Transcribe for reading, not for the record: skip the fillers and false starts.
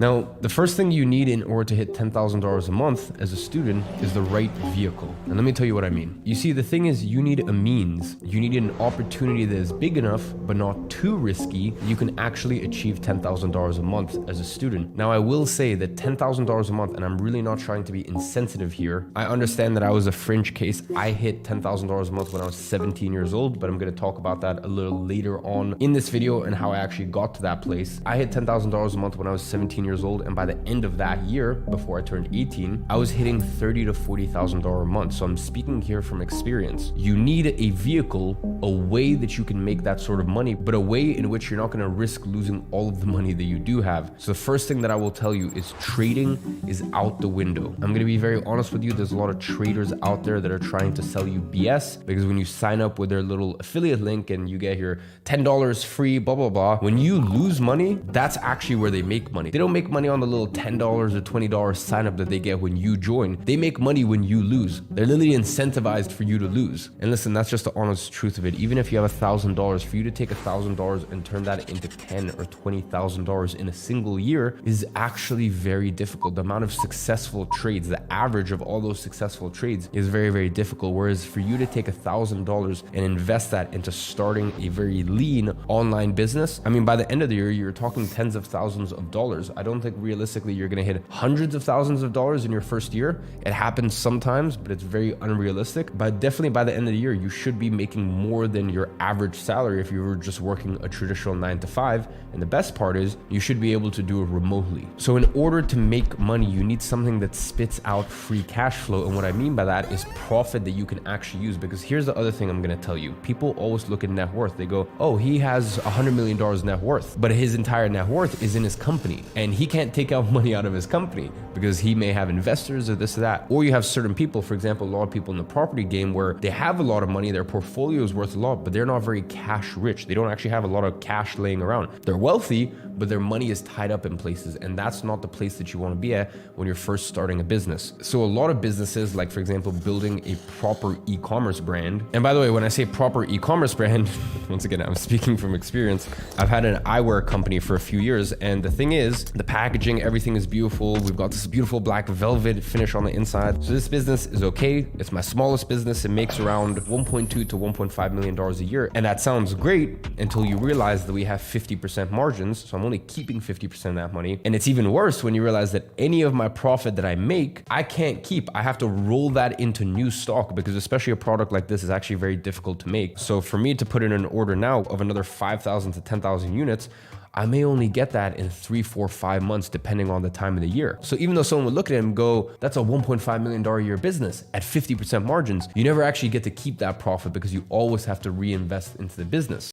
Now, the first thing you need in order to hit $10,000 a month as a student is the right vehicle. And let me tell you what I mean. You see, the thing is, you need a means, you need an opportunity that is big enough, but not too risky, that you can actually achieve $10,000 a month as a student. Now, I will say that $10,000 a month, and I'm really not trying to be insensitive here. I understand that I was a fringe case. I hit $10,000 a month when I was 17 years old, but I'm going to talk about that a little later on in this video and how I actually got to that place. I hit $10,000 a month when I was 17 years old, and by the end of that year, before I turned 18, I was hitting $30,000 to $40,000 a month. So I'm speaking here from experience. You need a vehicle, a way that you can make that sort of money, but a way in which you're not going to risk losing all of the money that you do have. So the first thing that I will tell you is trading is out the window. I'm going to be very honest with you. There's a lot of traders out there that are trying to sell you BS, because when you sign up with their little affiliate link and you get here $10 free, blah, blah, blah. When you lose money, that's actually where they make money. They don't make money on the little $10 or $20 sign up that they get when you join. They make money when you lose. They're literally incentivized for you to lose. And listen, that's just the honest truth of it. Even if you have $1,000, for you to take $1,000 and turn that into $10,000 or $20,000 in a single year is actually very difficult. The amount of successful trades, the average of all those successful trades is very, very difficult. Whereas for you to take $1,000 and invest that into starting a very lean online business, I mean, by the end of the year, you're talking tens of thousands of dollars. I don't think realistically you're going to hit hundreds of thousands of dollars in your first year. It happens sometimes, but it's very unrealistic. But definitely by the end of the year, you should be making more than your average salary if you were just working a traditional 9 to 5. And the best part is you should be able to do it remotely. So in order to make money, you need something that spits out free cash flow. And what I mean by that is profit that you can actually use. Because here's the other thing I'm going to tell you. People always look at net worth. They go, oh, he has $100 million net worth, but his entire net worth is in his company. And he can't take out money out of his company because he may have investors or this or that. Or you have certain people, for example, a lot of people in the property game where they have a lot of money, their portfolio is worth a lot, but they're not very cash rich. They don't actually have a lot of cash laying around. They're wealthy, but their money is tied up in places. And that's not the place that you want to be at when you're first starting a business. So a lot of businesses, like for example, building a proper e-commerce brand. And by the way, when I say proper e-commerce brand, once again, I'm speaking from experience. I've had an eyewear company for a few years. And the thing is, the packaging, everything is beautiful. We've got this beautiful black velvet finish on the inside. So this business is okay. It's my smallest business. It makes around $1.2 to $1.5 million a year. And that sounds great until you realize that we have 50% margins. So I'm only keeping 50% of that money. And it's even worse when you realize that any of my profit that I make, I can't keep. I have to roll that into new stock, because especially a product like this is actually very difficult to make. So for me to put in an order now of another 5,000 to 10,000 units, I may only get that in 3, 4, 5 months, depending on the time of the year. So even though someone would look at it and go, that's a $1.5 million a year business at 50% margins, you never actually get to keep that profit because you always have to reinvest into the business.